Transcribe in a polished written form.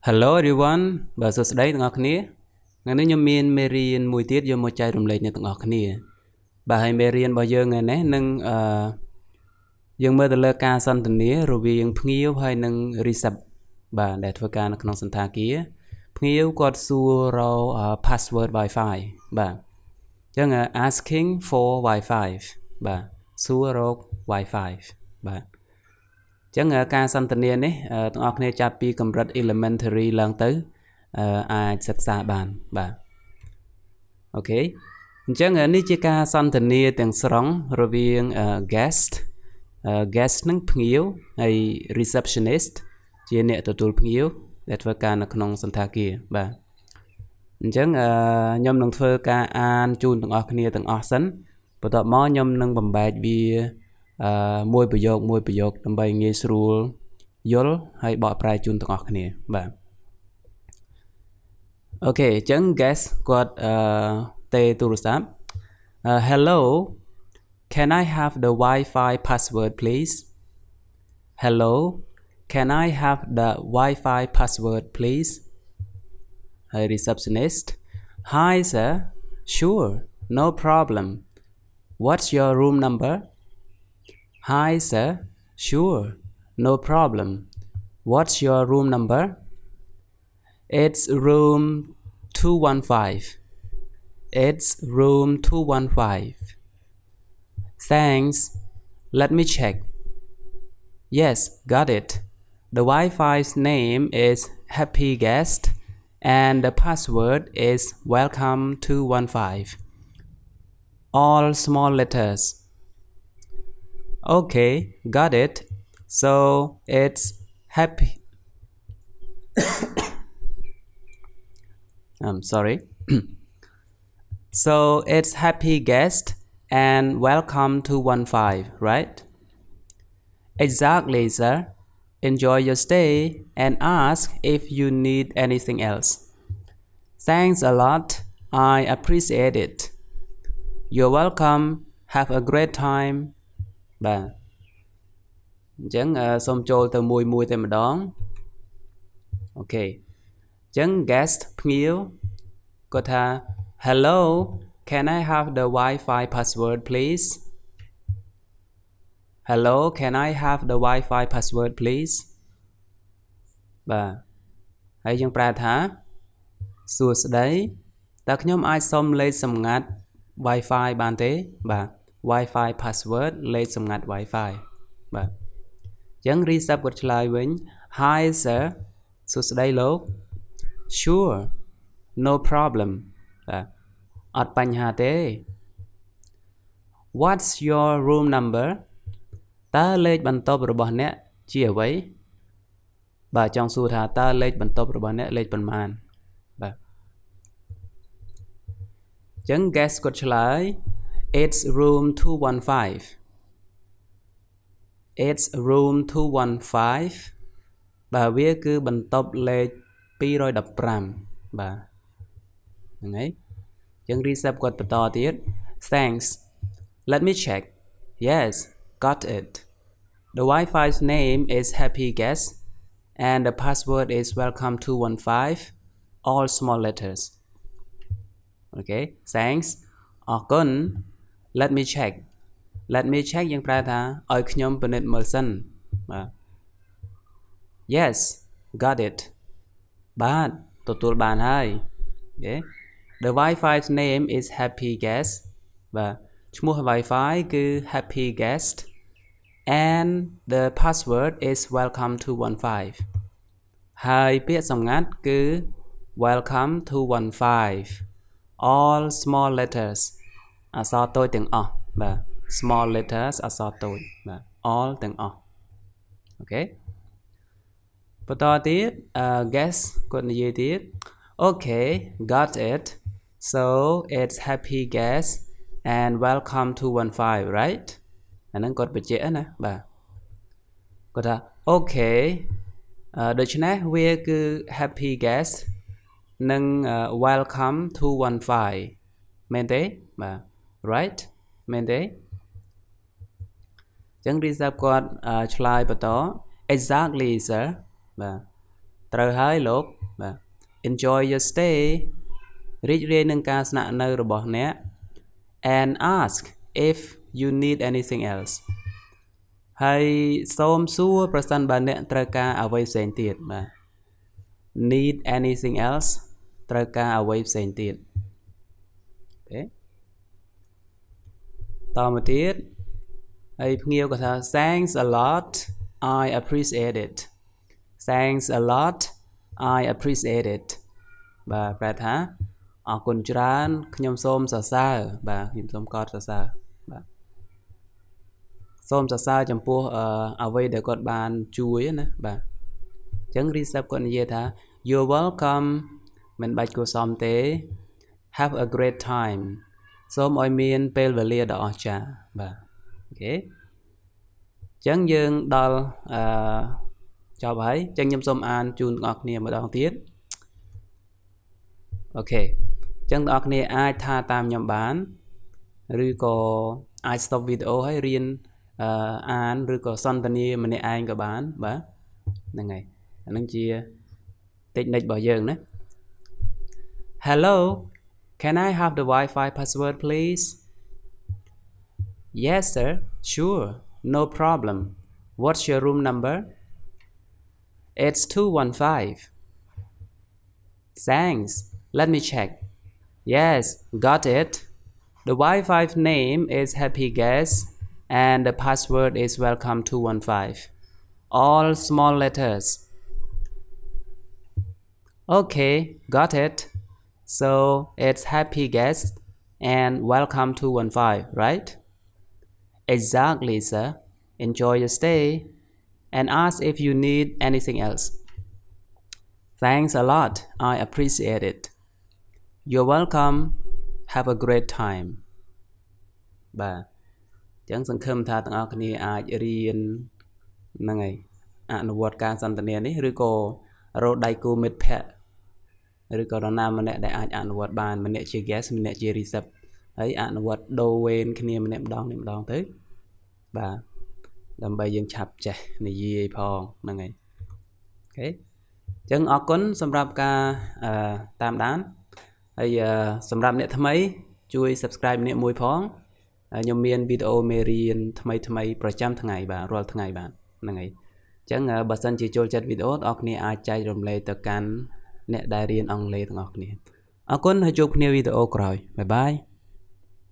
Hello everyone បាទសួស្តីទាំងអស់គ្នាថ្ងៃនេះខ្ញុំមានមេរៀនមួយទៀតយកមកចែករំលែកអ្នកទាំងអស់គ្នាបាទហើយមេរៀនរបស់យើងថ្ងៃនេះនឹងយើងមើលទៅលើការសន្ទនារវាងភ្ញៀវហើយនិង receipt បាទដែលធ្វើការនៅក្នុងសន្តាគារភ្ញៀវគាត់សួររក password Wi-Fi បាទអញ្ចឹង asking for Wi-Fi បាទសួររក Wi-Fi បាទចឹងការសន្ទនានេះទាំងអស់គ្នាចាប់ពីកម្រិត elementary ឡើងទៅអាចសិក្សាបានបាទអូខេអញ្ចឹងនេះជាការសន្ទនាទាំងស្រុងរវាង guest នឹងភ្ញៀវហើយ receptionist ជាអ្នកទទួលភ្ញៀវដែលធ្វើការនៅក្នុងសន្តាគារបាទអញ្ចឹងខ្ញុំនឹងធ្វើការអានជូនទាំងអស់គ្នាទាំងអស់សិនបន្ទាប់មកខ្ញុំនឹងបំបែកវាមួយប្រយោគដើម្បីងាយស្រួលយល់ហើយបកប្រែជូនទាំងអស់គ្នាបាទអូខេអញ្ចឹង guest គាត់ទេទូរស័ព្ទ Hello can I have the Wi-Fi password please Hello can I have the Wi-Fi password please Hi receptionist Hi sir sure no problem What's your room number Hi sir sure no problem What's your room number It's room 215 It's room 215 Thanks Let me check Yes got it The Wi-Fi's name is Happy Guest and the password is Welcome 215 All small letters Okay, got it. So it's happy. I'm sorry. So it's happy guest and welcome to 15, right? Exactly, sir. Enjoy your stay and ask if you need anything else. Thanks a lot. I appreciate it. You're welcome. Have a great time. បាទអញ្ចឹងសូមចូលទៅមួយតែម្ដងអូខេអញ្ចឹង guest ភ្ញៀវគាត់ថា Hello can I have the Wi-Fi password please Hello can I have the Wi-Fi password please បាទហើយយើងប្រែថាសួស្តីតើខ្ញុំអាចសុំលេខសម្ងាត់ Wi-Fi បានទេបាទ Wi-Fi password លេខសម្ងាត់ Wi-Fi បាទអញ្ចឹង receipt គាត់ឆ្លើយវិញ Hi sir សួស្តីលោក Sure no problem បាទអត់បញ្ហាទេ What's your room number តើលេខបន្ទប់របស់អ្នកជាអ្វីបាទចង់សួរថាតើលេខបន្ទប់របស់អ្នកលេខប៉ុន្មានបាទអញ្ចឹង guest គាត់ឆ្លើយIt's room 215 It's room 215បាទវាគឺបន្ទប់លេខ215បាទហ្នឹងហើយអញ្ចឹង receipt គាត់បន្តទៀត Thanks Let me check Yes got it The Wi-Fi's name is Happy Guest and the password is Welcome 215 all small letters Okay thanks អរគុណLet me check Let me check យើងប្រែថាឲ្យខ្ញុំពិនិត្យមើលសិនបាទ Yes got it បាទទទួលបានហើយអូខេ The Wi-Fi's name is Happy Guest បាទឈ្មោះ Wi-Fi គឺ Happy Guest and the password is Welcome 215ហើយពាក្យសម្ងាត់គឺ Welcome 215 all small lettersអក្សរតូចទាំងអស់បាទ small letters អក្សរតូចបាទ all ទាំងអស់អូខេបន្តទៀត guess គាត់និយាយទៀត Okay got it so it's happy guess and welcome to 15 right អាហ្នឹងគាត់បញ្ជាក់ណាបាទគាត់ថា Okay ដូច្នេះវាគឺ happy guess និង welcome to 15មែនទេបាទ right មែនទេចឹង receipt គាត់ឆ្លើយបន្ត exactly sir បាទ ត្រូវហើយលោកបាទ enjoy your stay រីករាយនឹងការស្នាក់នៅរបស់អ្នក and ask if you need anything else ហើយសូមសួរប្រសិនបើអ្នកត្រូវការអ្វីផ្សេងទៀតបាទ need anything else ត្រូវការអ្វីផ្សេងទៀតអូខេតមកទៀតហើយភ្ញៀវក៏ថា thanks a lot I appreciate it thanks a lot I appreciate it បាទប្រែថាអរគុណច្រើនខ្ញុំសូមសរសើរបាទខ្ញុំសូមកោតសរសើរបាទសូមសរសើរចំពោះអ្វីដែលគាត់បានជួយណាបាទអញ្ចឹង receive គាត់និយាយថា you're welcome មិនបាច់គួរសមទេ have a great time សូមឲ្យមានពេលវេលាដ៏អស្ចារ្យបាទអូខេអញ្ចឹងយើងដល់ចប់ហើយអញ្ចឹងខ្ញុំសូមអានជូនបងប្អូនគ្នាម្ដងទៀតអូខេអញ្ចឹងបងប្អូនគ្នាអាចថាតាមខ្ញុំបានឬក៏អាច stop video ហើយរៀនអានឬក៏សន្ទនាម្នាក់ឯងក៏បានបាទហ្នឹងហើយអានឹងជា technique របស់យើងណា Hello can I have the Wi-Fi password please Yes sir sure no problem What's your room number It's 215 Thanks let me check Yes got it The Wi-Fi name is Happy Guest and the password is welcome 215 all small letters Okay got it So it's Happy Guest and welcome 215 right Exactly sir Enjoy your stay and ask if you need anything else Thanks a lot I appreciate it You're welcome Have a great time បាទអញ្ចឹងសង្ឃឹមថាទាំងអស់គ្នាអាចរៀនហ្នឹងហើយអនុវត្តការសន្ទនានេះឬក៏រកដៃគូមិត្តភ័ក្តិឬក៏នរណាម្នាក់ដែលអាចអនុវត្តបានម្នាក់ជា guest ម្នាក់ជា receive ហើយអនុវត្តដូរវេនគ្នាម្នាក់ម្ដងទៅបាទដើម្បីយើងឆាប់ចេះនិយាយផងហ្នឹងហើយអូខេអញ្ចឹងអរគុណសម្រាប់ការតាមដានហើយសម្រាប់អ្នកថ្មីជួយ subscribe ម្នាក់មួយផងខ្ញុំមានវីដេអូមេរៀនថ្មីប្រចាំថ្ងៃបាទរាល់ថ្ងៃបាទហ្នឹងហើយអញ្ចឹងបើសិនជាចូលចិត្តវីដេអូបងប្អូនគ្នាអាចចែករំលែកទៅកាន់អ្នកដែលរៀនអង់គ្លេសទាំងអស់គ្នាអរគុណហើយជួបគ្នាវីដេអូក្រោយបាយបាយ